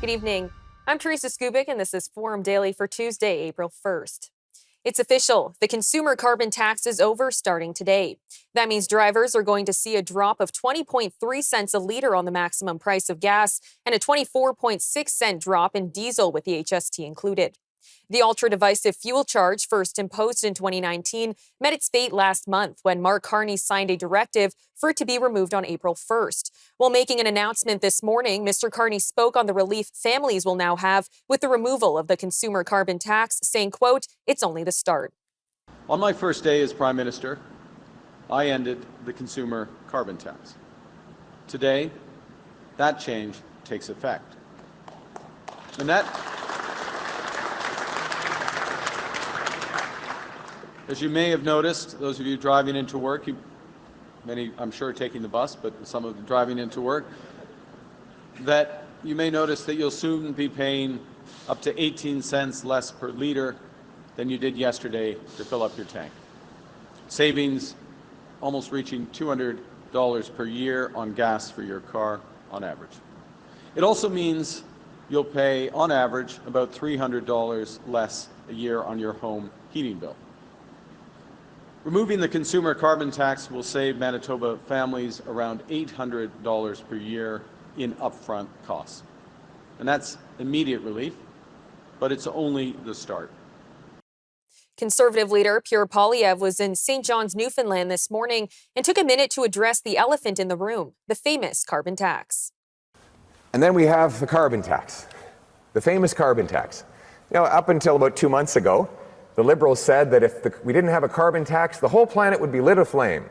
Good evening. I'm Teresa Skubik, and this is Forum Daily for Tuesday, April 1st. It's official. The consumer carbon tax is over starting today. That means drivers are going to see a drop of 20.3 cents a liter on the maximum price of gas and a 24.6-cent drop in diesel with the HST included. The ultra-divisive fuel charge, first imposed in 2019, met its fate last month when Mark Carney signed a directive for it to be removed on April 1st. While making an announcement this morning, Mr. Carney spoke on the relief families will now have with the removal of the consumer carbon tax, saying, quote, "It's only the start." On my first day as Prime Minister, I ended the consumer carbon tax. Today, that change takes effect. And that, as you may have noticed, those of you driving into work, many I'm sure taking the bus, but some of them driving into work, that you may notice that you'll soon be paying up to 18 cents less per liter than you did yesterday to fill up your tank. Savings almost reaching $200 per year on gas for your car on average. It also means you'll pay on average about $300 less a year on your home heating bill. Removing the consumer carbon tax will save Manitoba families around $800 per year in upfront costs. And that's immediate relief, but it's only the start. Conservative leader Pierre Poilievre was in St. John's, Newfoundland this morning and took a minute to address the elephant in the room, the famous carbon tax. And then we have the carbon tax, the famous carbon tax. You know, up until about 2 months ago, the Liberals said that if we didn't have a carbon tax, the whole planet would be lit aflame.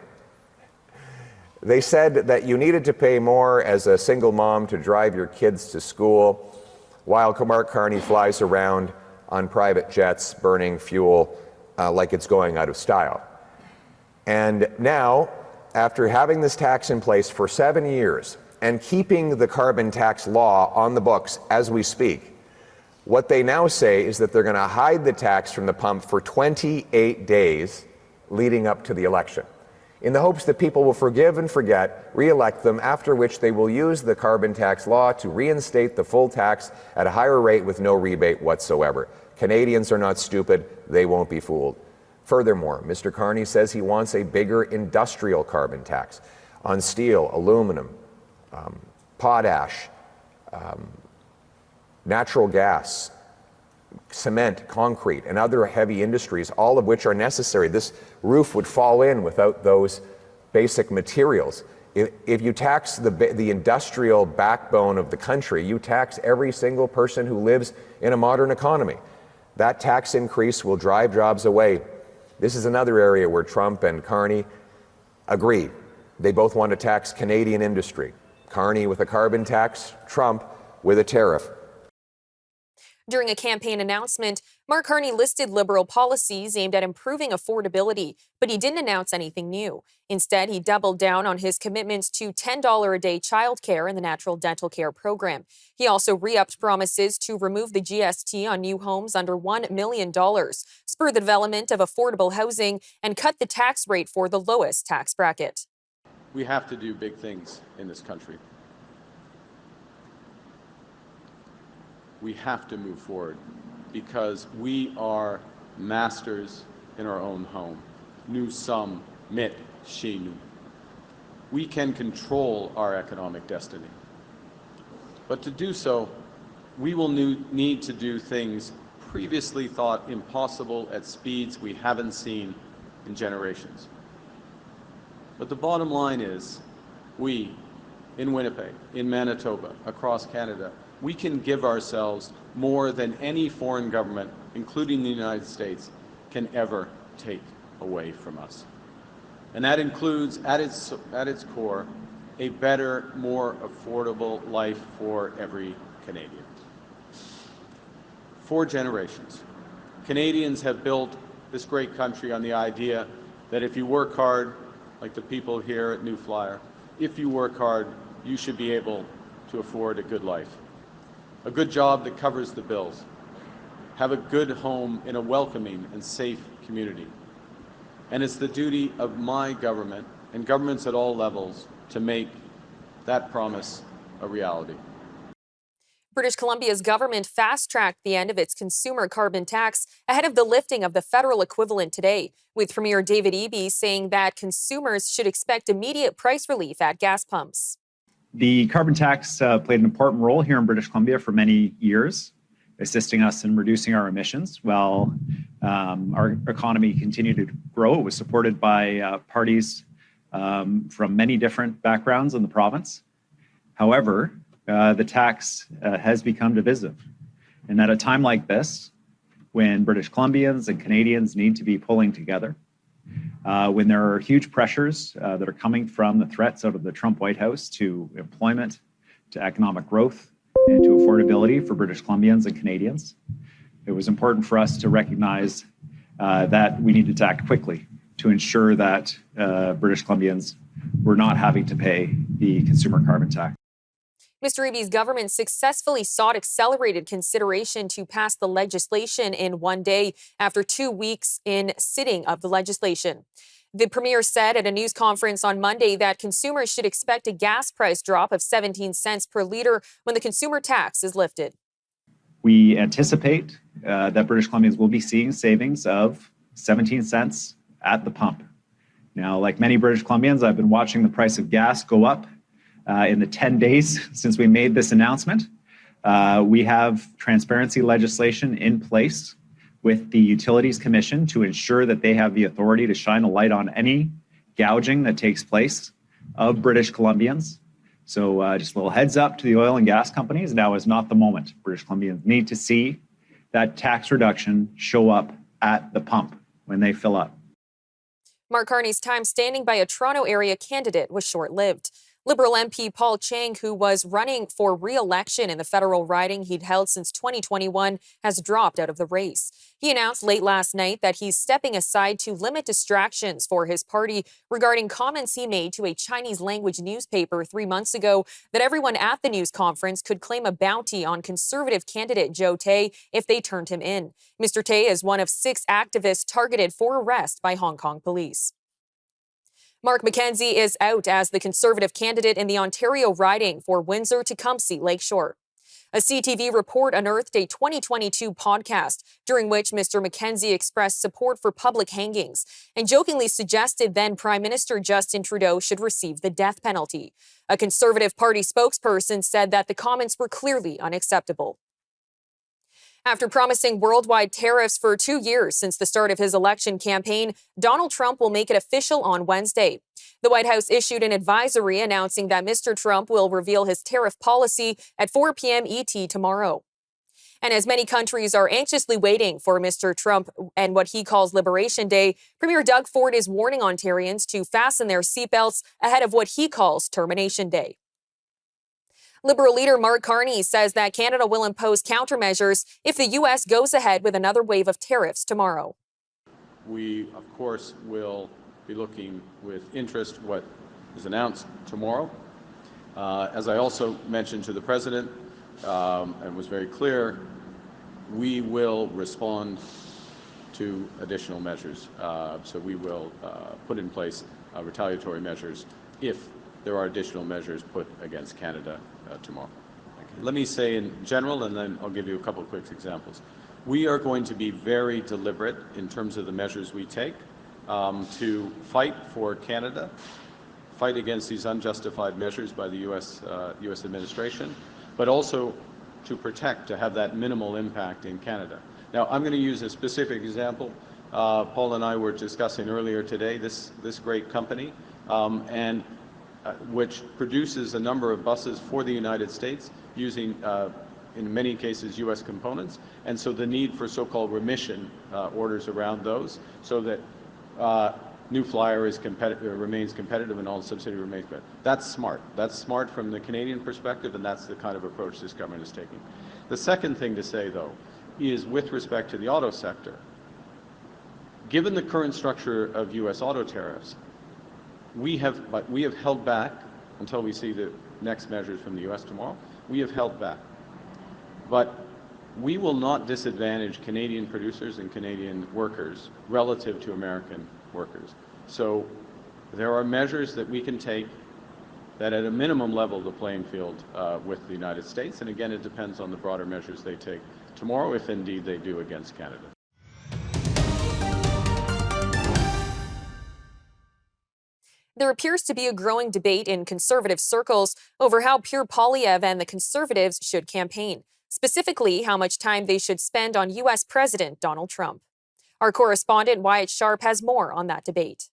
They said that you needed to pay more as a single mom to drive your kids to school, while Mark Carney flies around on private jets burning fuel like it's going out of style. And now, after having this tax in place for 7 years and keeping the carbon tax law on the books as we speak, what they now say is that they're going to hide the tax from the pump for 28 days leading up to the election, in the hopes that people will forgive and forget, re-elect them, after which they will use the carbon tax law to reinstate the full tax at a higher rate with no rebate whatsoever. Canadians are not stupid. They won't be fooled. Furthermore, Mr. Carney says he wants a bigger industrial carbon tax on steel, aluminum, potash, natural gas, cement, concrete, and other heavy industries, all of which are necessary. This roof would fall in without those basic materials. If you tax the industrial backbone of the country, you tax every single person who lives in a modern economy. That tax increase will drive jobs away. This is another area where Trump and Carney agree. They both want to tax Canadian industry. Carney with a carbon tax, Trump with a tariff. During a campaign announcement, Mark Carney listed Liberal policies aimed at improving affordability, but he didn't announce anything new. Instead, he doubled down on his commitments to $10 a day childcare in the Natural Dental Care program. He also re-upped promises to remove the GST on new homes under $1 million, spur the development of affordable housing, and cut the tax rate for the lowest tax bracket. We have to do big things in this country. We have to move forward because we are masters in our own home. Nous sommes maîtres chez nous. We can control our economic destiny. But to do so, we will need to do things previously thought impossible at speeds we haven't seen in generations. But the bottom line is, we, in Winnipeg, in Manitoba, across Canada, we can give ourselves more than any foreign government, including the United States, can ever take away from us. And that includes, at its core, a better, more affordable life for every Canadian. For generations, Canadians have built this great country on the idea that if you work hard, like the people here at New Flyer, if you work hard, you should be able to afford a good life. A good job that covers the bills, have a good home in a welcoming and safe community. And it's the duty of my government and governments at all levels to make that promise a reality. British Columbia's government fast-tracked the end of its consumer carbon tax ahead of the lifting of the federal equivalent today, with Premier David Eby saying that consumers should expect immediate price relief at gas pumps. The carbon tax played an important role here in British Columbia for many years, assisting us in reducing our emissions while our economy continued to grow. It was supported by parties from many different backgrounds in the province. However, the tax has become divisive. And at a time like this, when British Columbians and Canadians need to be pulling together, when there are huge pressures that are coming from the threats out of the Trump White House to employment, to economic growth, and to affordability for British Columbians and Canadians, it was important for us to recognize that we needed to act quickly to ensure that British Columbians were not having to pay the consumer carbon tax. Mr. Eby's government successfully sought accelerated consideration to pass the legislation in one day after 2 weeks in sitting of the legislation. The premier said at a news conference on Monday that consumers should expect a gas price drop of 17 cents per litre when the consumer tax is lifted. We anticipate that British Columbians will be seeing savings of 17 cents at the pump. Now, like many British Columbians, I've been watching the price of gas go up in the 10 days since we made this announcement. We have transparency legislation in place with the Utilities Commission to ensure that they have the authority to shine a light on any gouging that takes place of British Columbians. So just a little heads up to the oil and gas companies, now is not the moment. British Columbians need to see that tax reduction show up at the pump when they fill up. Mark Carney's time standing by a Toronto area candidate was short-lived. Liberal MP Paul Chang, who was running for re-election in the federal riding he'd held since 2021, has dropped out of the race. He announced late last night that he's stepping aside to limit distractions for his party regarding comments he made to a Chinese-language newspaper 3 months ago that everyone at the news conference could claim a bounty on Conservative candidate Joe Tay if they turned him in. Mr. Tay is one of 6 activists targeted for arrest by Hong Kong police. Mark McKenzie is out as the Conservative candidate in the Ontario riding for Windsor-Tecumseh Lakeshore. A CTV report unearthed a 2022 podcast during which Mr. McKenzie expressed support for public hangings and jokingly suggested then Prime Minister Justin Trudeau should receive the death penalty. A Conservative Party spokesperson said that the comments were clearly unacceptable. After promising worldwide tariffs for 2 years since the start of his election campaign, Donald Trump will make it official on Wednesday. The White House issued an advisory announcing that Mr. Trump will reveal his tariff policy at 4 p.m. ET tomorrow. And as many countries are anxiously waiting for Mr. Trump and what he calls Liberation Day, Premier Doug Ford is warning Ontarians to fasten their seatbelts ahead of what he calls Termination Day. Liberal leader Mark Carney says that Canada will impose countermeasures if the U.S. goes ahead with another wave of tariffs tomorrow. We, of course, will be looking with interest what is announced tomorrow. As I also mentioned to the President and was very clear, we will respond to additional measures. So we will put in place retaliatory measures if there are additional measures put against Canada tomorrow. Let me say in general, and then I'll give you a couple of quick examples. We are going to be very deliberate in terms of the measures we take to fight for Canada, fight against these unjustified measures by the U.S. administration, but also to protect, to have that minimal impact in Canada. Now, I'm going to use a specific example. Paul and I were discussing earlier today this great company, which produces a number of buses for the United States using, in many cases, U.S. components, and so the need for so-called remission orders around those so that New Flyer is remains competitive and all subsidiary remains competitive. That's smart. That's smart from the Canadian perspective, and that's the kind of approach this government is taking. The second thing to say, though, is with respect to the auto sector. Given the current structure of U.S. auto tariffs, we have held back until we see the next measures from the U.S. tomorrow. We have held back. But we will not disadvantage Canadian producers and Canadian workers relative to American workers. So there are measures that we can take that at a minimum level the playing field with the United States. And again, it depends on the broader measures they take tomorrow, if indeed they do, against Canada. There appears to be a growing debate in conservative circles over how Pierre Poilievre and the Conservatives should campaign, specifically how much time they should spend on U.S. President Donald Trump. Our correspondent Wyatt Sharp has more on that debate.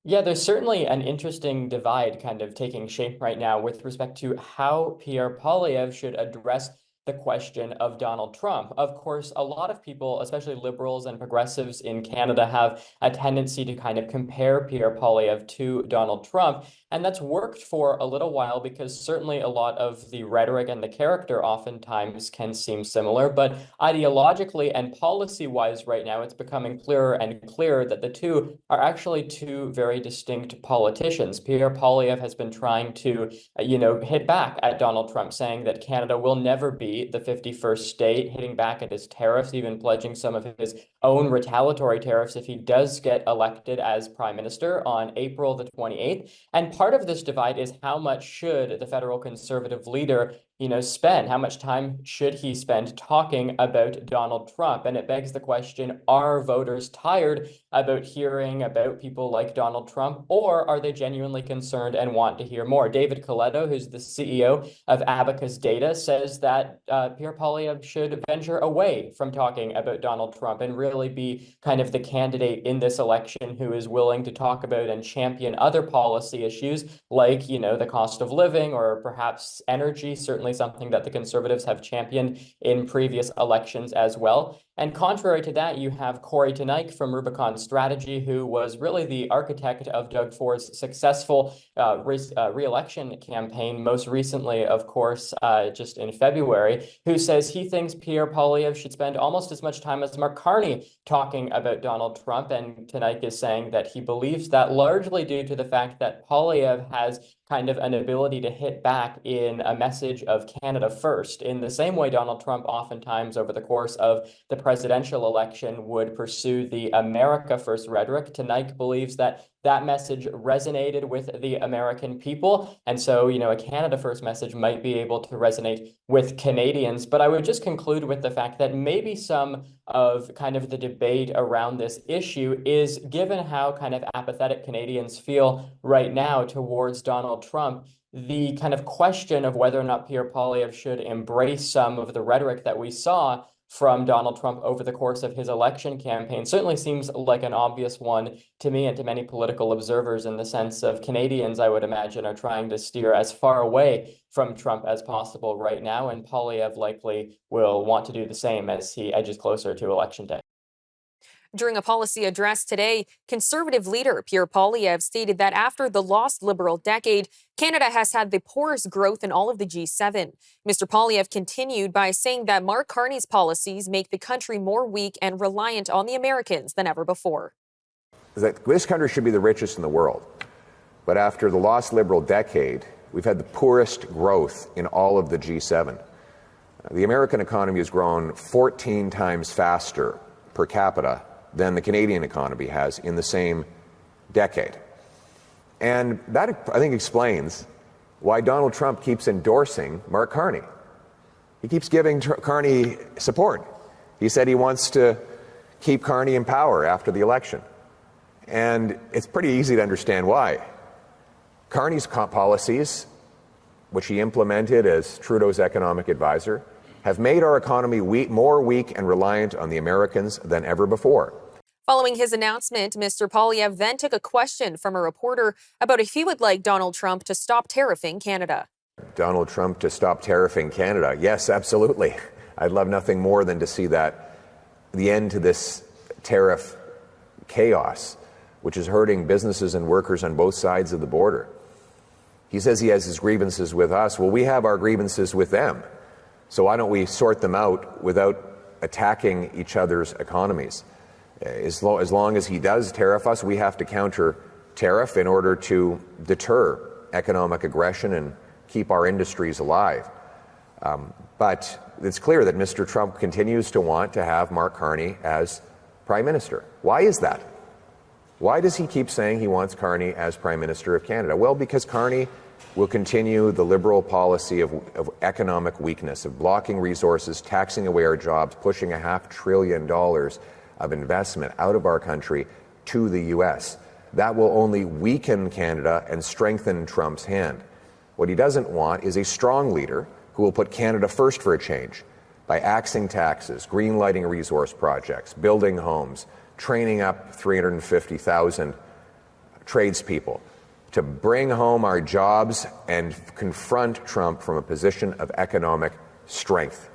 Yeah, there's certainly an interesting divide kind of taking shape right now with respect to how Pierre Poilievre should address the question of Donald Trump. Of course, a lot of people, especially liberals and progressives in Canada, have a tendency to kind of compare Pierre Poilievre to Donald Trump. And that's worked for a little while because certainly a lot of the rhetoric and the character oftentimes can seem similar. But ideologically and policy-wise right now, it's becoming clearer and clearer that the two are actually two very distinct politicians. Pierre Poilievre has been trying to, hit back at Donald Trump, saying that Canada will never be the 51st state, hitting back at his tariffs, even pledging some of his own retaliatory tariffs if he does get elected as prime minister on April the 28th. And part of this divide is how much should the federal conservative leader spend? How much time should he spend talking about Donald Trump? And it begs the question, are voters tired about hearing about people like Donald Trump, or are they genuinely concerned and want to hear more? David Coletto, who's the CEO of Abacus Data, says that Pierre Poilievre should venture away from talking about Donald Trump and really be kind of the candidate in this election who is willing to talk about and champion other policy issues like, the cost of living or perhaps energy, certainly something that the Conservatives have championed in previous elections as well. And contrary to that, you have Corey Teneycke from Rubicon Strategy, who was really the architect of Doug Ford's successful re-election campaign, most recently, of course, just in February, who says he thinks Pierre Poilievre should spend almost as much time as Mark Carney talking about Donald Trump. And Teneycke is saying that he believes that largely due to the fact that Poilievre has kind of an ability to hit back in a message of Canada first, in the same way Donald Trump oftentimes over the course of the presidential election would pursue the America first rhetoric. Teneycke believes that that message resonated with the American people. And so, a Canada first message might be able to resonate with Canadians. But I would just conclude with the fact that maybe some of kind of the debate around this issue is, given how kind of apathetic Canadians feel right now towards Donald Trump, the kind of question of whether or not Pierre Poilievre should embrace some of the rhetoric that we saw from Donald Trump over the course of his election campaign certainly seems like an obvious one to me and to many political observers, in the sense of Canadians, I would imagine, are trying to steer as far away from Trump as possible right now, and Poilievre likely will want to do the same as he edges closer to Election Day. During a policy address today, Conservative leader Pierre Poilievre stated that after the lost Liberal decade, Canada has had the poorest growth in all of the G7. Mr. Poilievre continued by saying that Mark Carney's policies make the country more weak and reliant on the Americans than ever before. This country should be the richest in the world, but after the lost Liberal decade, we've had the poorest growth in all of the G7. The American economy has grown 14 times faster per capita than the Canadian economy has in the same decade. And that, I think, explains why Donald Trump keeps endorsing Mark Carney. He keeps giving Carney support. He said he wants to keep Carney in power after the election. And it's pretty easy to understand why. Carney's policies, which he implemented as Trudeau's economic advisor, have made our economy more weak and reliant on the Americans than ever before. Following his announcement, Mr. Poilievre then took a question from a reporter about if he would like Donald Trump to stop tariffing Canada. Donald Trump to stop tariffing Canada? Yes, absolutely. I'd love nothing more than to see that, the end to this tariff chaos, which is hurting businesses and workers on both sides of the border. He says he has his grievances with us. Well, we have our grievances with them. So why don't we sort them out without attacking each other's economies? As long as he does tariff us, we have to counter tariff in order to deter economic aggression and keep our industries alive. But it's clear that Mr. Trump continues to want to have Mark Carney as Prime Minister. Why is that? Why does he keep saying he wants Carney as Prime Minister of Canada? Well, because Carney will continue the Liberal policy of economic weakness, of blocking resources, taxing away our jobs, pushing $500 billion of investment out of our country to the U.S. That will only weaken Canada and strengthen Trump's hand. What he doesn't want is a strong leader who will put Canada first for a change by axing taxes, green-lighting resource projects, building homes, training up 350,000 tradespeople to bring home our jobs and confront Trump from a position of economic strength.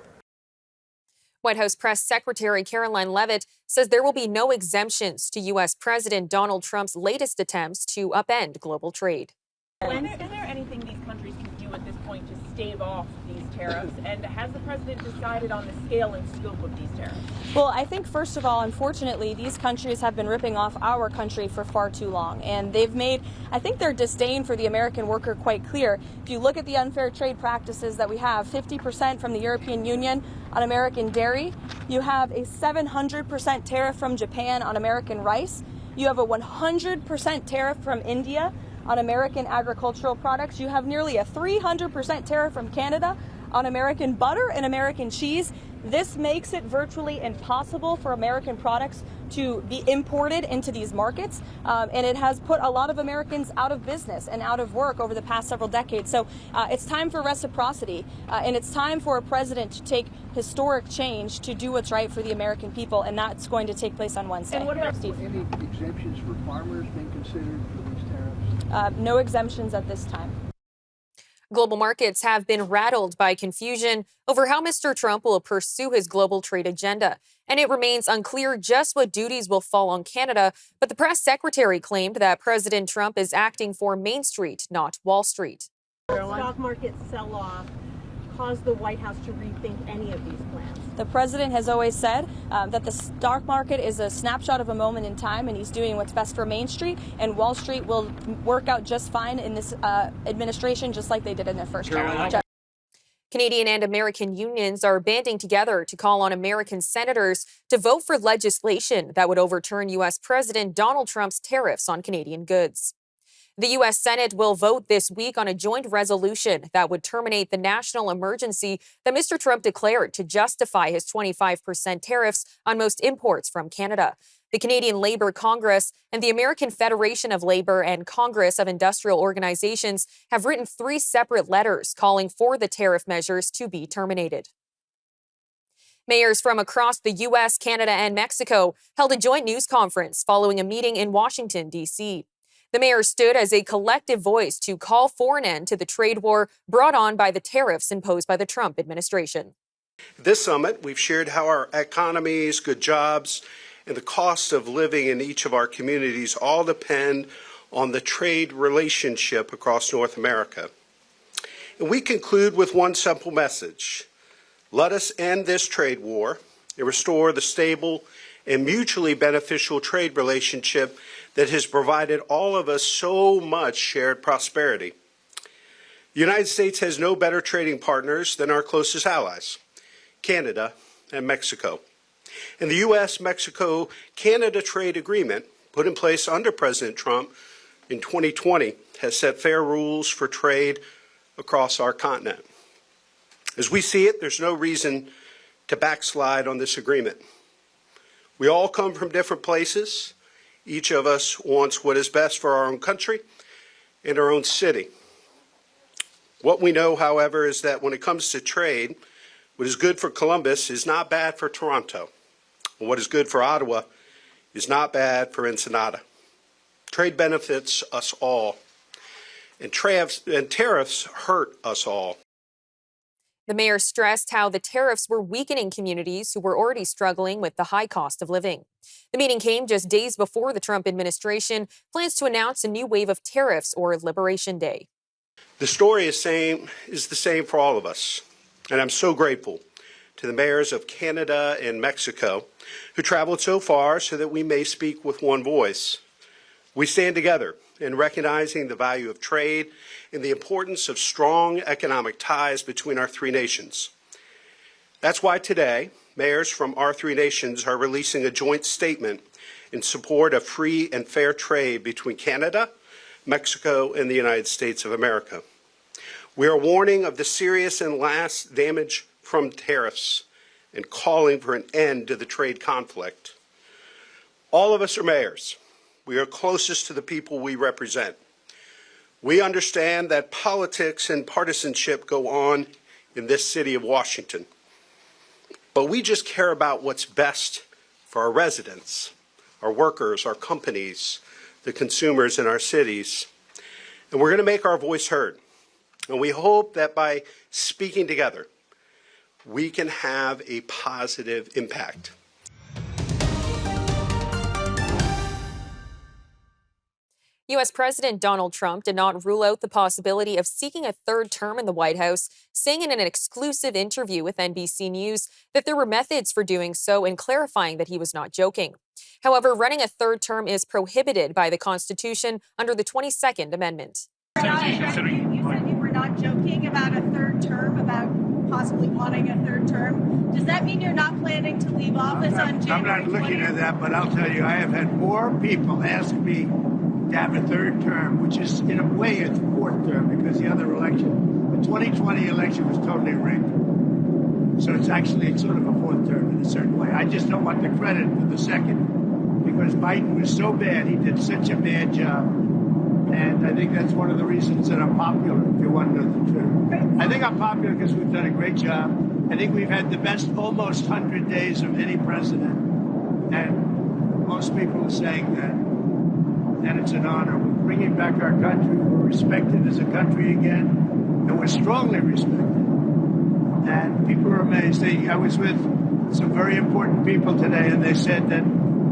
White House Press Secretary Caroline Leavitt says there will be no exemptions to U.S. President Donald Trump's latest attempts to upend global trade. Is there anything these countries can do at this point to stave off these tariffs? And has the president decided on the scale and scope of these tariffs? Well, I think, first of all, unfortunately, these countries have been ripping off our country for far too long. And they've made, I think, their disdain for the American worker quite clear. If you look at the unfair trade practices that we have, 50% from the European Union on American dairy. You have a 700% tariff from Japan on American rice. You have a 100% tariff from India on American agricultural products. You have nearly a 300% tariff from Canada on American butter and American cheese. This makes it virtually impossible for American products to be imported into these markets, and it has put a lot of Americans out of business and out of work over the past several decades. So it's time for reciprocity, and it's time for a president to take historic change to do what's right for the American people, and that's going to take place on Wednesday. And what about Steve? Any exemptions for farmers being considered for these tariffs? No exemptions at this time. Global markets have been rattled by confusion over how Mr. Trump will pursue his global trade agenda, and it remains unclear just what duties will fall on Canada. But the press secretary claimed that President Trump is acting for Main Street, not Wall Street. stock market sell-off cause the White House to rethink any of these plans? The president has always said that the stock market is a snapshot of a moment in time, and he's doing what's best for Main Street, and Wall Street will work out just fine in this administration, just like they did in their first term. Canadian and American unions are banding together to call on American senators to vote for legislation that would overturn U.S. President Donald Trump's tariffs on Canadian goods. The U.S. Senate will vote this week on a joint resolution that would terminate the national emergency that Mr. Trump declared to justify his 25% tariffs on most imports from Canada. The Canadian Labour Congress and the American Federation of Labour and Congress of Industrial Organizations have written 3 separate letters calling for the tariff measures to be terminated. Mayors from across the U.S., Canada, and Mexico held a joint news conference following a meeting in Washington, D.C. The mayors stood as a collective voice to call for an end to the trade war brought on by the tariffs imposed by the Trump administration. This summit, we've shared how our economies, good jobs, and the cost of living in each of our communities all depend on the trade relationship across North America. And we conclude with one simple message. Let us end this trade war and restore the stable and mutually beneficial trade relationship that has provided all of us so much shared prosperity. The United States has no better trading partners than our closest allies, Canada and Mexico. And the U.S.-Mexico-Canada trade agreement put in place under President Trump in 2020 has set fair rules for trade across our continent. As we see it, there's no reason to backslide on this agreement. We all come from different places. Each of us wants what is best for our own country and our own city. What we know, however, is that when it comes to trade, what is good for Columbus is not bad for Toronto. And what is good for Ottawa is not bad for Ensenada. Trade benefits us all, and tariffs hurt us all. The mayor stressed how the tariffs were weakening communities who were already struggling with the high cost of living. The meeting came just days before the Trump administration plans to announce a new wave of tariffs or Liberation Day. The story is the same for all of us, and I'm so grateful to the mayors of Canada and Mexico who traveled so far so that we may speak with one voice. We stand together in recognizing the value of trade and the importance of strong economic ties between our 3 nations. That's why today, mayors from our 3 nations are releasing a joint statement in support of free and fair trade between Canada, Mexico, and the United States of America. We are warning of the serious and lasting damage from tariffs and calling for an end to the trade conflict. All of us are mayors. We are closest to the people we represent. We understand that politics and partisanship go on in this city of Washington. But we just care about what's best for our residents, our workers, our companies, the consumers in our cities. And we're going to make our voice heard. And we hope that by speaking together, we can have a positive impact. U.S. President Donald Trump did not rule out the possibility of seeking a third term in the White House, saying in an exclusive interview with NBC News that there were methods for doing so and clarifying that he was not joking. However, running a third term is prohibited by the Constitution under the 22nd Amendment. You said you were not joking about a third term, about possibly wanting a third term. Does that mean you're not planning to leave office on January 20th? I'm not looking at that, but I'll tell you, I have had more people ask me to have a third term, which is, in a way, it's fourth term, because the other election, the 2020 election was totally rigged. So it's sort of a fourth term in a certain way. I just don't want the credit for the second, because Biden was so bad, he did such a bad job. And I think that's one of the reasons that I'm popular, if you want to know the truth. I think I'm popular because we've done a great job. I think we've had the best almost 100 days of any president. And most people are saying that. And it's an honor. We're bringing back our country. We're respected as a country again. And we're strongly respected. And people are amazed. I was with some very important people today, and they said that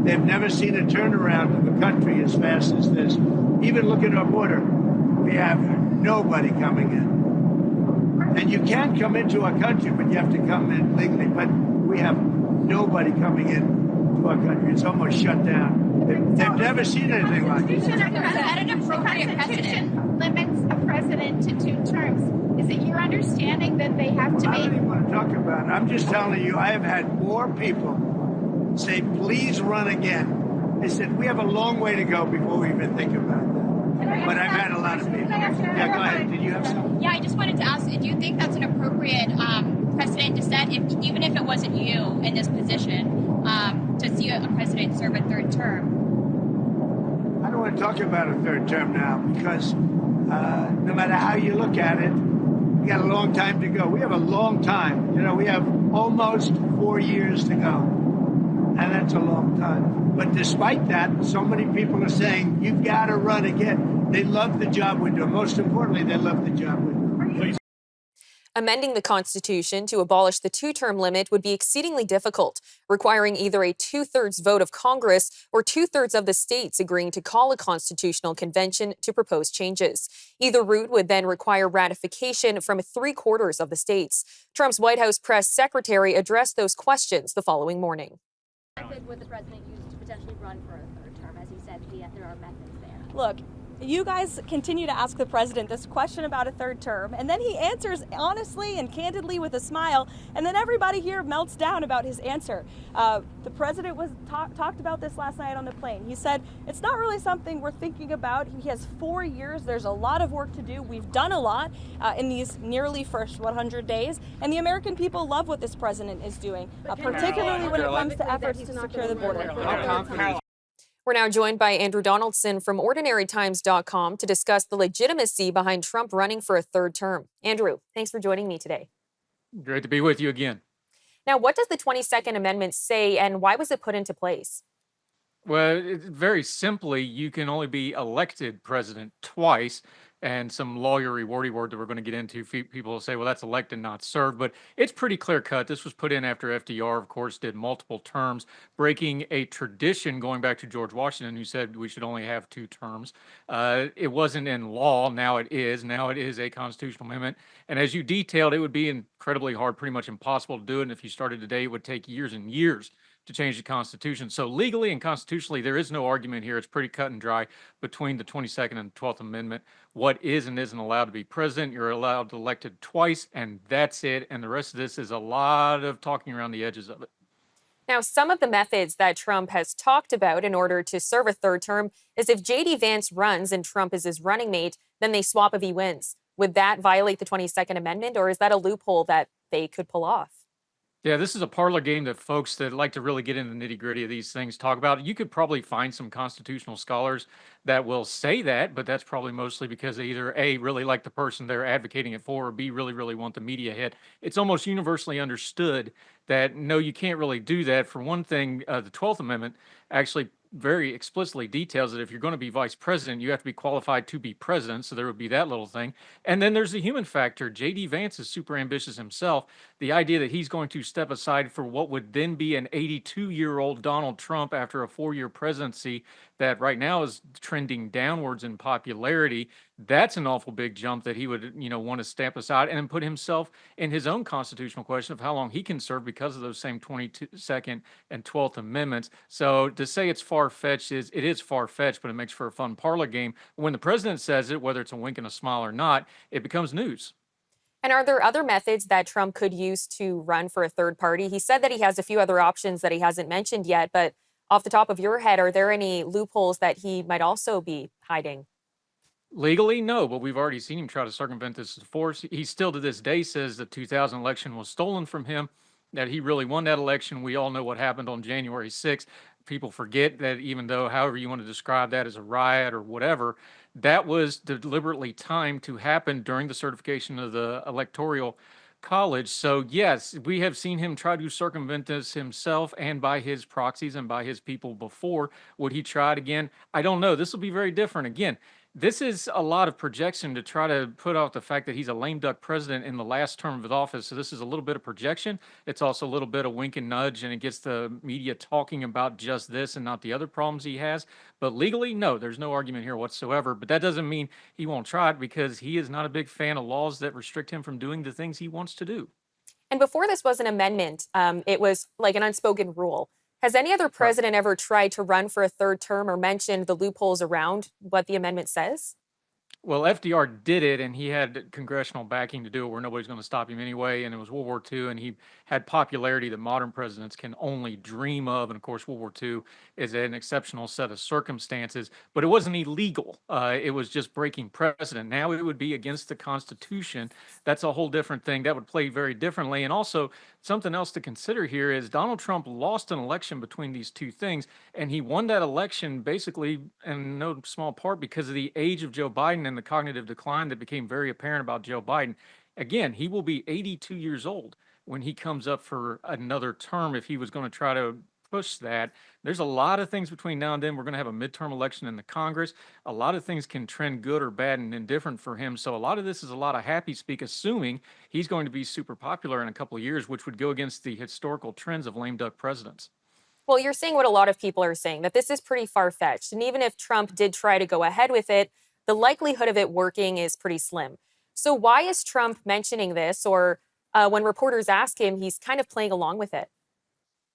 they've never seen a turnaround of the country as fast as this. Even look at our border. We have nobody coming in. And you can come into our country, but you have to come in legally. But we have nobody coming in to our country. It's almost shut down. They've never seen anything like this. At an appropriate precedent limits a president to 2 terms. Is it your understanding that they have to I make... don't even want to talk about it. I'm just telling you, I have had more people say, please run again. They said, we have a long way to go before we even think about that. But I've had a lot of people. Yeah, go ahead. Did you have something? Yeah, I just wanted to ask, do you think that's an appropriate precedent to set, even if it wasn't you in this position, to see a president serve a third term? I don't want to talk about a third term now because no matter how you look at it, we got a long time to go. We have a long time. You know, we have almost 4 years to go. And that's a long time. But despite that, so many people are saying, you've got to run again. They love the job we do. Most importantly, they love the job we do. Amending the Constitution to abolish the 2-term limit would be exceedingly difficult, requiring either a 2/3 vote of Congress or 2/3 of the states agreeing to call a constitutional convention to propose changes. Either route would then require ratification from 3/4 of the states. Trump's White House press secretary addressed those questions the following morning. Would the president use to potentially run for a third term? As he said, there are methods there. Look, you guys continue to ask the president this question about a third term, and then he answers honestly and candidly with a smile, and then everybody here melts down about his answer. The president talked about this last night on the plane. He said, it's not really something we're thinking about. He has 4 years. There's a lot of work to do. We've done a lot in these nearly first 100 days, and the American people love what this president is doing, particularly when it comes to efforts to secure the border. We're now joined by Andrew Donaldson from OrdinaryTimes.com to discuss the legitimacy behind Trump running for a third term. Andrew, thanks for joining me today. Great to be with you again. Now, what does the 22nd Amendment say, and why was it put into place? Well, very simply, you can only be elected president twice. And some lawyery wordy word that we're going to get into. People will say, well, that's elected, not served. But it's pretty clear cut. This was put in after FDR, of course, did multiple terms, breaking a tradition going back to George Washington, who said we should only have 2 terms. It wasn't in law. Now it is. Now it is a constitutional amendment. And as you detailed, it would be incredibly hard, pretty much impossible to do it. And if you started today, it would take years and years to change the Constitution. So legally and constitutionally, there is no argument here. It's pretty cut and dry between the 22nd and 12th Amendment. What is and isn't allowed to be president, you're allowed to elected twice, and that's it. And the rest of this is a lot of talking around the edges of it. Now, some of the methods that Trump has talked about in order to serve a third term is if J.D. Vance runs and Trump is his running mate, then they swap if he wins. Would that violate the 22nd Amendment, or is that a loophole that they could pull off? Yeah, this is a parlor game that folks that like to really get into the nitty gritty of these things talk about. You could probably find some constitutional scholars that will say that, but that's probably mostly because they either A, really like the person they're advocating it for, or B, really, really want the media hit. It's almost universally understood that no, you can't really do that. For one thing, the 12th Amendment actually very explicitly details that if you're going to be vice president, you have to be qualified to be president. So there would be that little thing. And then there's the human factor. J.D. Vance is super ambitious himself. The idea that he's going to step aside for what would then be an 82-year-old Donald Trump after a 4-year presidency that right now is trending downwards in popularity, that's an awful big jump that he would, want to step aside and then put himself in his own constitutional question of how long he can serve because of those same 22nd and 12th Amendments. So to say it's far-fetched it is far-fetched, but it makes for a fun parlor game. When the president says it, whether it's a wink and a smile or not, it becomes news. And are there other methods that Trump could use to run for a third party? He said that he has a few other options that he hasn't mentioned yet, but off the top of your head, are there any loopholes that he might also be hiding? Legally, no, but we've already seen him try to circumvent this before. He still to this day says the 2000 election was stolen from him, that he really won that election. We all know what happened on January 6th. People forget that even though, however you want to describe that as a riot or whatever, that was deliberately timed to happen during the certification of the electoral college. So, yes, we have seen him try to circumvent this himself and by his proxies and by his people before. Would he try it again? I don't know. This will be very different. Again, this is a lot of projection to try to put out the fact that he's a lame duck president in the last term of his office. So this is a little bit of projection. It's also a little bit of wink and nudge, and it gets the media talking about just this and not the other problems he has. But legally, no, there's no argument here whatsoever. But that doesn't mean he won't try it because he is not a big fan of laws that restrict him from doing the things he wants to do. And before this was an amendment, it was like an unspoken rule. Has any other president ever tried to run for a third term or mentioned the loopholes around what the amendment says? Well, FDR did it, and he had congressional backing to do it where nobody's going to stop him anyway. And it was World War II, and he had popularity that modern presidents can only dream of. And of course, World War II is an exceptional set of circumstances, but it wasn't illegal. It was just breaking precedent. Now it would be against the Constitution. That's a whole different thing. That would play very differently. And also, something else to consider here is Donald Trump lost an election between these two things, and he won that election basically in no small part because of the age of Joe Biden and the cognitive decline that became very apparent about Joe Biden. Again, he will be 82 years old when he comes up for another term if he was going to try to push that. There's a lot of things between now and then. We're going to have a midterm election in the Congress. A lot of things can trend good or bad and indifferent for him. So a lot of this is a lot of happy speak, assuming he's going to be super popular in a couple of years, which would go against the historical trends of lame duck presidents. Well, you're saying what a lot of people are saying, that this is pretty far-fetched. And even if Trump did try to go ahead with it, the likelihood of it working is pretty slim. So why is Trump mentioning this? Or when reporters ask him, he's kind of playing along with it.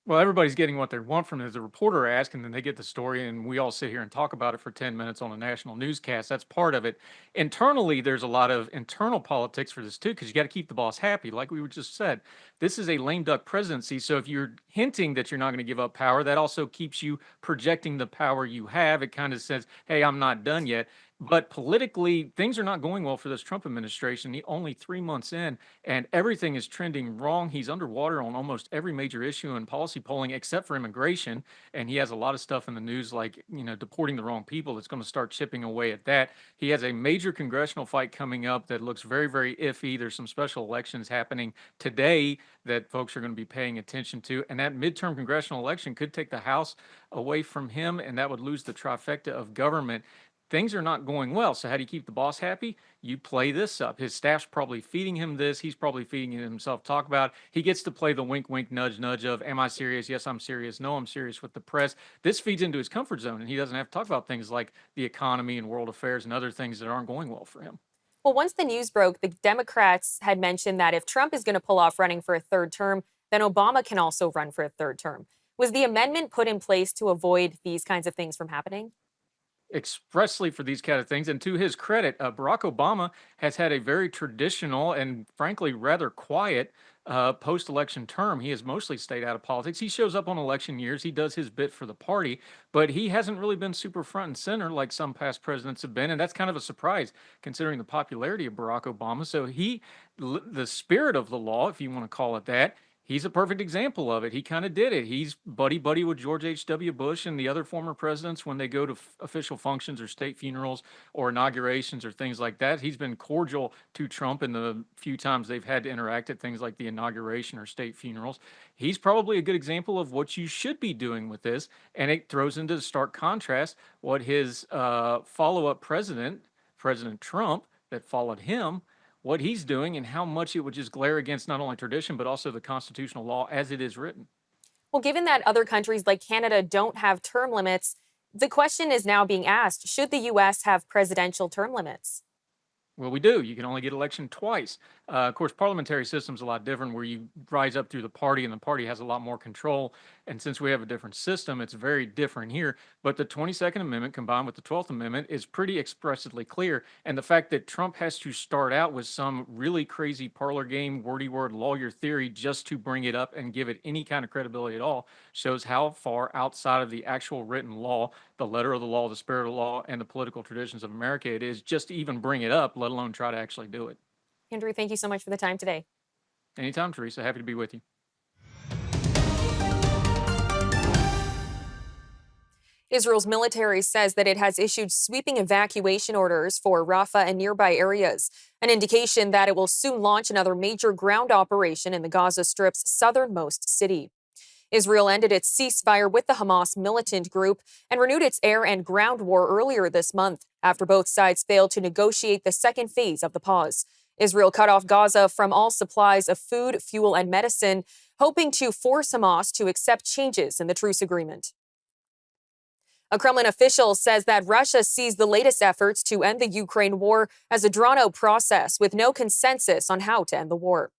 Well, everybody's getting what they want from it. As a reporter asks, and then they get the story, and we all sit here and talk about it for 10 minutes on a national newscast. That's part of it. Internally, there's a lot of internal politics for this, too, because you got to keep the boss happy. Like we were just said, this is a lame duck presidency. So if you're hinting that you're not going to give up power, that also keeps you projecting the power you have. It kind of says, hey, I'm not done yet. But politically, things are not going well for this Trump administration. Only 3 months in, and everything is trending wrong. He's underwater on almost every major issue in policy polling except for immigration. And he has a lot of stuff in the news like, deporting the wrong people that's going to start chipping away at that. He has a major congressional fight coming up that looks very, very iffy. There's some special elections happening today that folks are going to be paying attention to. And that midterm congressional election could take the House away from him, and that would lose the trifecta of government. Things are not going well. So how do you keep the boss happy? You play this up. His staff's probably feeding him this. He's probably feeding it himself. Talk about it. He gets to play the wink, wink, nudge, nudge of, am I serious? Yes, I'm serious. No, I'm serious with the press. This feeds into his comfort zone, and he doesn't have to talk about things like the economy and world affairs and other things that aren't going well for him. Well, once the news broke, the Democrats had mentioned that if Trump is going to pull off running for a third term, then Obama can also run for a third term. Was the amendment put in place to avoid these kinds of things from happening? Expressly for these kind of things. And to his credit, Barack Obama has had a very traditional and frankly rather quiet post-election term, he has mostly stayed out of politics. He shows up on election years. He does his bit for the party, but he hasn't really been super front and center like some past presidents have been. And that's kind of a surprise considering the popularity of Barack Obama. So the spirit of the law, if you want to call it that, he's a perfect example of it. He kind of did it. He's buddy with George H.W. Bush and the other former presidents when they go to official functions or state funerals or inaugurations or things like that. He's been cordial to Trump in the few times they've had to interact at things like the inauguration or state funerals. He's probably a good example of what you should be doing with this. And it throws into stark contrast what his follow-up president, President Trump, that followed him, what he's doing and how much it would just glare against not only tradition, but also the constitutional law as it is written. Well, given that other countries like Canada don't have term limits, the question is now being asked, should the U.S. have presidential term limits? Well, we do. You can only get elected twice. Of course, parliamentary system's a lot different where you rise up through the party and the party has a lot more control. And since we have a different system, it's very different here. But the 22nd Amendment combined with the 12th Amendment is pretty expressly clear. And the fact that Trump has to start out with some really crazy parlor game, wordy word lawyer theory just to bring it up and give it any kind of credibility at all shows how far outside of the actual written law, the letter of the law, the spirit of the law, and the political traditions of America it is just to even bring it up, let alone try to actually do it. Andrew, thank you so much for the time today. Anytime, Teresa. Happy to be with you. Israel's military says that it has issued sweeping evacuation orders for Rafah and nearby areas, an indication that it will soon launch another major ground operation in the Gaza Strip's southernmost city. Israel ended its ceasefire with the Hamas militant group and renewed its air and ground war earlier this month after both sides failed to negotiate the second phase of the pause. Israel cut off Gaza from all supplies of food, fuel, and medicine, hoping to force Hamas to accept changes in the truce agreement. A Kremlin official says that Russia sees the latest efforts to end the Ukraine war as a drawn-out process with no consensus on how to end the war.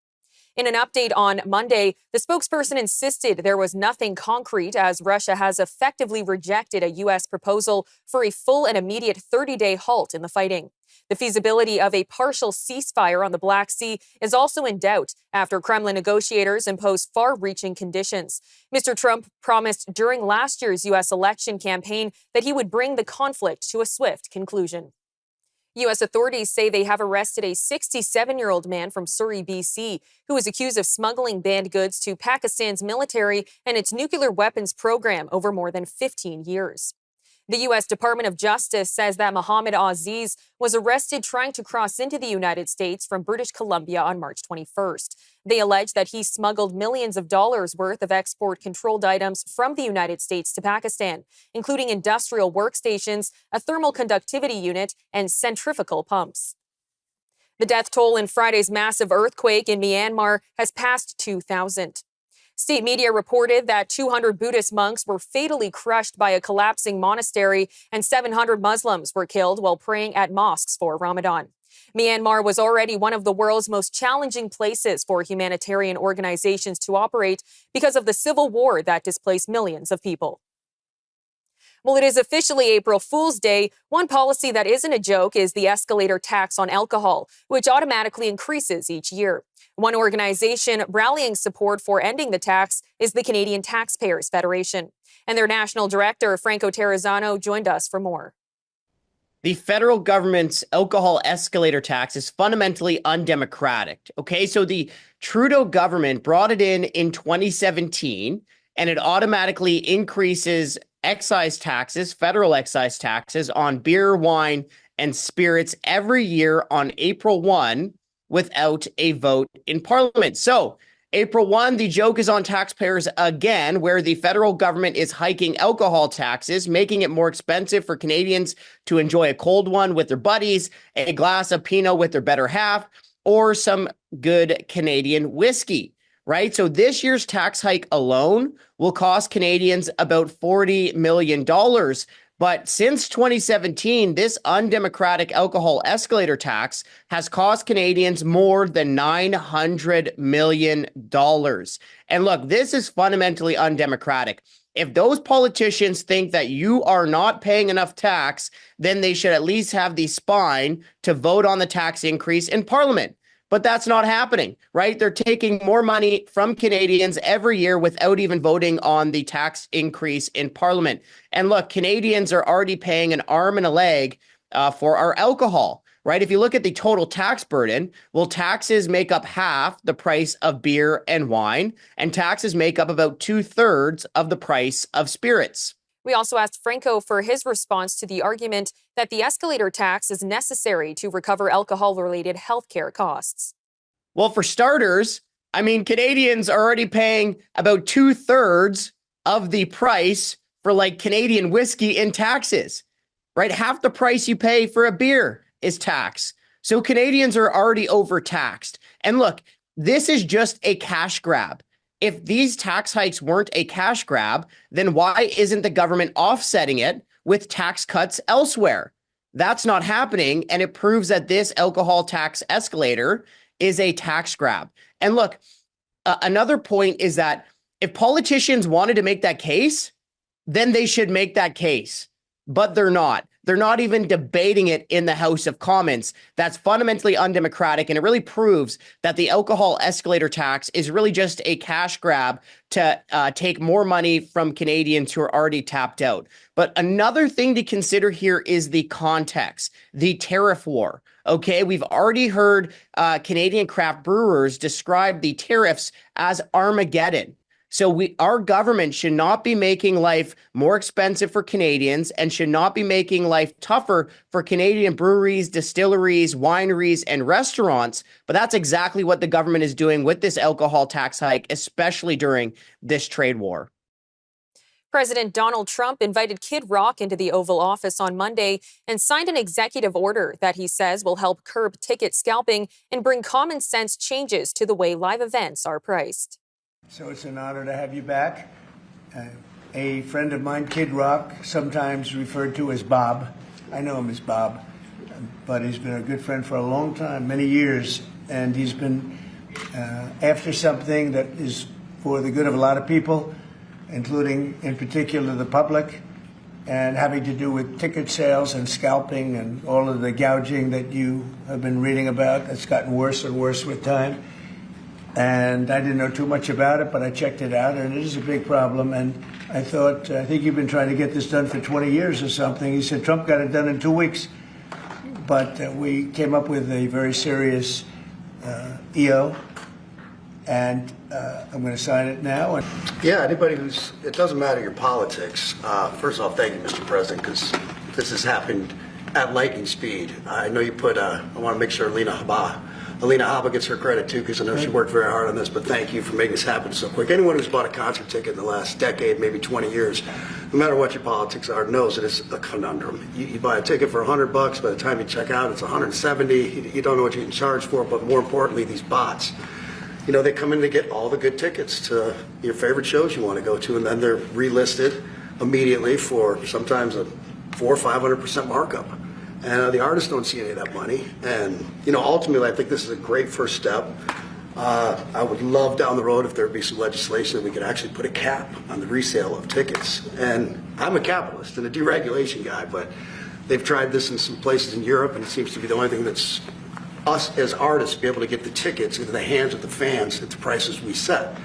In an update on Monday, the spokesperson insisted there was nothing concrete as Russia has effectively rejected a U.S. proposal for a full and immediate 30-day halt in the fighting. The feasibility of a partial ceasefire on the Black Sea is also in doubt after Kremlin negotiators imposed far-reaching conditions. Mr. Trump promised during last year's U.S. election campaign that he would bring the conflict to a swift conclusion. U.S. authorities say they have arrested a 67-year-old man from Surrey, B.C., who is accused of smuggling banned goods to Pakistan's military and its nuclear weapons program over more than 15 years. The U.S. Department of Justice says that Mohammed Aziz was arrested trying to cross into the United States from British Columbia on March 21st. They allege that he smuggled millions of dollars worth of export-controlled items from the United States to Pakistan, including industrial workstations, a thermal conductivity unit, and centrifugal pumps. The death toll in Friday's massive earthquake in Myanmar has passed 2,000. State media reported that 200 Buddhist monks were fatally crushed by a collapsing monastery and 700 Muslims were killed while praying at mosques for Ramadan. Myanmar was already one of the world's most challenging places for humanitarian organizations to operate because of the civil war that displaced millions of people. Well, it is officially April Fool's Day. One policy that isn't a joke is the escalator tax on alcohol, which automatically increases each year. One organization rallying support for ending the tax is the Canadian Taxpayers Federation. And their national director, Franco Terrazzano, joined us for more. The federal government's alcohol escalator tax is fundamentally undemocratic. Okay, so the Trudeau government brought it in 2017, and it automatically increases excise taxes, federal excise taxes on beer, wine, and spirits every year on April 1 without a vote in Parliament. So April 1, the joke is on taxpayers again, where the federal government is hiking alcohol taxes, making it more expensive for Canadians to enjoy a cold one with their buddies, a glass of Pinot with their better half, or some good Canadian whiskey. Right? So this year's tax hike alone will cost Canadians about $40 million. But since 2017, this undemocratic alcohol escalator tax has cost Canadians more than $900 million. And look, this is fundamentally undemocratic. If those politicians think that you are not paying enough tax, then they should at least have the spine to vote on the tax increase in Parliament. but that's not happening, right? They're taking more money from Canadians every year without even voting on the tax increase in Parliament. And look, Canadians are already paying an arm and a leg for our alcohol, right? If you look at the total tax burden, well, taxes make up half the price of beer and wine, and taxes make up about 2/3 of the price of spirits. We also asked Franco for his response to the argument that the escalator tax is necessary to recover alcohol-related healthcare costs. Well, for starters, I mean, Canadians are already paying about 2/3 of the price for like Canadian whiskey in taxes, right? Half the price you pay for a beer is tax. So Canadians are already overtaxed. And look, this is just a cash grab. If these tax hikes weren't a cash grab, then why isn't the government offsetting it with tax cuts elsewhere? That's not happening, and it proves that this alcohol tax escalator is a tax grab. And look, another point is that if politicians wanted to make that case, then they should make that case, but they're not. They're not even debating it in the House of Commons. That's fundamentally undemocratic, and it really proves that the alcohol escalator tax is really just a cash grab to take more money from Canadians who are already tapped out. But another thing to consider here is the context, the tariff war. Okay, we've already heard Canadian craft brewers describe the tariffs as Armageddon. So our government should not be making life more expensive for Canadians and should not be making life tougher for Canadian breweries, distilleries, wineries, and restaurants. But that's exactly what the government is doing with this alcohol tax hike, especially during this trade war. President Donald Trump invited Kid Rock into the Oval Office on Monday and signed an executive order that he says will help curb ticket scalping and bring common sense changes to the way live events are priced. So it's an honor to have you back. A friend of mine, Kid Rock, sometimes referred to as Bob. I know him as Bob, but he's been a good friend for a long time, many years, and he's been after something that is for the good of a lot of people, including, in particular, the public, and having to do with ticket sales and scalping and all of the gouging that you have been reading about. That's gotten worse and worse with time. And I didn't know too much about it, but I checked it out, and it is a big problem. And I thought, I think you've been trying to get this done for 20 years or something. He said Trump got it done in 2 weeks. But we came up with a very serious EO, and I'm going to sign it now. Yeah, anybody who's, it doesn't matter your politics. First off, thank you, Mr. President, because this has happened at lightning speed. I know you put, I want to make sure Alina Habba gets her credit too, because I know she worked very hard on this, but thank you for making this happen so quick. Anyone who's bought a concert ticket in the last decade, maybe 20 years, no matter what your politics are, knows that it's a conundrum. You buy a ticket for $100, by the time you check out, it's $170. You don't know what you can charge for, but more importantly, these bots. You know, they come in to get all the good tickets to your favorite shows you want to go to, and then they're relisted immediately for sometimes a 400% or 500% markup. And the artists don't see any of that money. And, you know, ultimately, I think this is a great first step. I would love down the road if there would be some legislation that we could actually put a cap on the resale of tickets. And I'm a capitalist and a deregulation guy, but they've tried this in some places in Europe, and it seems to be the only thing that's us as artists be able to get the tickets into the hands of the fans at the prices we set.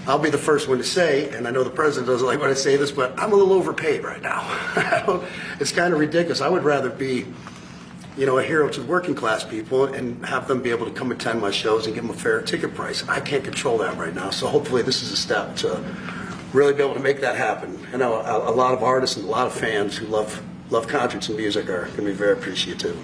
I'll be the first one to say, and I know the president doesn't like when I say this, but I'm a little overpaid right now. It's kind of ridiculous. I would rather be, you know, a hero to working class people and have them be able to come attend my shows and give them a fair ticket price. I can't control that right now, so hopefully this is a step to really be able to make that happen. I know a lot of artists and a lot of fans who love concerts and music are going to be very appreciative.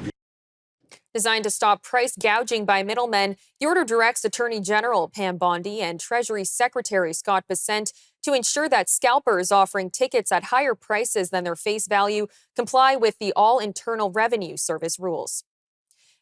Designed to stop price gouging by middlemen, the order directs Attorney General Pam Bondi and Treasury Secretary Scott Bessent to ensure that scalpers offering tickets at higher prices than their face value comply with the All Internal Revenue Service rules.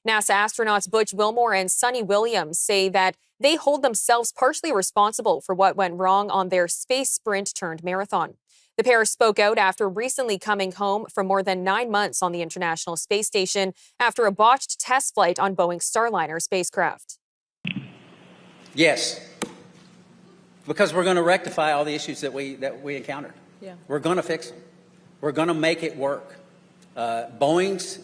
NASA astronauts Butch Wilmore and Sunny Williams say that they hold themselves partially responsible for what went wrong on their space sprint turned marathon. The pair spoke out after recently coming home from more than 9 months on the International Space Station after a botched test flight on Boeing's Starliner spacecraft. Yes, because we're going to rectify all the issues that we encountered. Yeah. We're going to fix them. We're going to make it work. Boeing's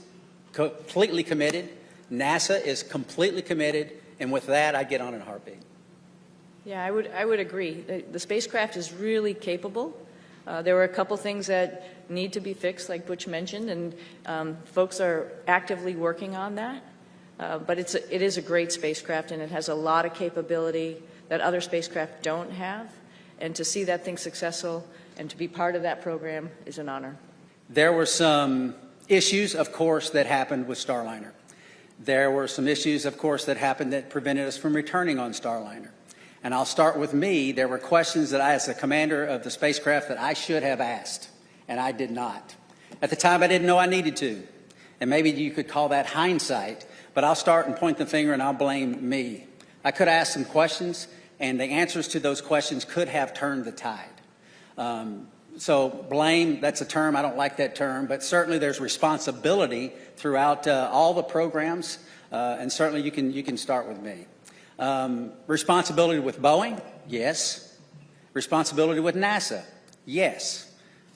completely committed. NASA is completely committed, And with that, I'd get on in a heartbeat. Yeah, I would agree. The spacecraft is really capable. There were a couple things that need to be fixed, like Butch mentioned, and folks are actively working on that. But it is a great spacecraft, and it has a lot of capability that other spacecraft don't have. And to see that thing successful and to be part of that program is an honor. There were some issues, of course, that happened with Starliner. There were some issues, of course, that happened that prevented us from returning on Starliner. And I'll start with me. There were questions that I, as the commander of the spacecraft, that I should have asked, and I did not. At the time, I didn't know I needed to. And maybe you could call that hindsight, but I'll start and point the finger and I'll blame me. I could have asked some questions, and the answers to those questions could have turned the tide. So blame, that's a term, I don't like that term, but certainly there's responsibility throughout all the programs, and certainly you can start with me. Responsibility with Boeing, yes. Responsibility with NASA, yes.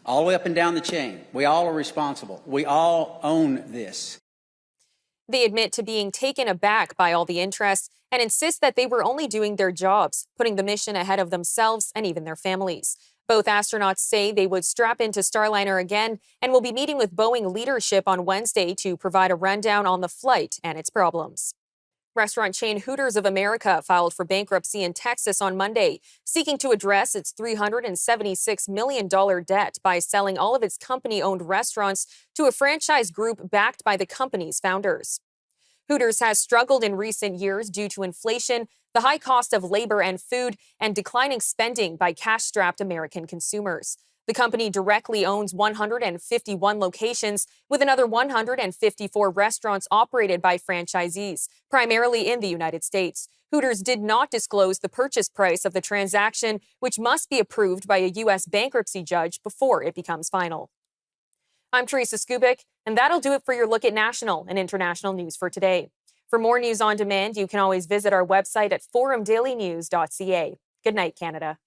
All the way up and down the chain. We all are responsible. We all own this. They admit to being taken aback by all the interest and insist that they were only doing their jobs, putting the mission ahead of themselves and even their families. Both astronauts say they would strap into Starliner again and will be meeting with Boeing leadership on Wednesday to provide a rundown on the flight and its problems. Restaurant chain Hooters of America filed for bankruptcy in Texas on Monday, seeking to address its $376 million debt by selling all of its company-owned restaurants to a franchise group backed by the company's founders. Hooters has struggled in recent years due to inflation, the high cost of labor and food, and declining spending by cash-strapped American consumers. The company directly owns 151 locations, with another 154 restaurants operated by franchisees, primarily in the United States. Hooters did not disclose the purchase price of the transaction, which must be approved by a U.S. bankruptcy judge before it becomes final. I'm Teresa Skubik, and that'll do it for your look at national and international news for today. For more news on demand, you can always visit our website at forumdailynews.ca. Good night, Canada.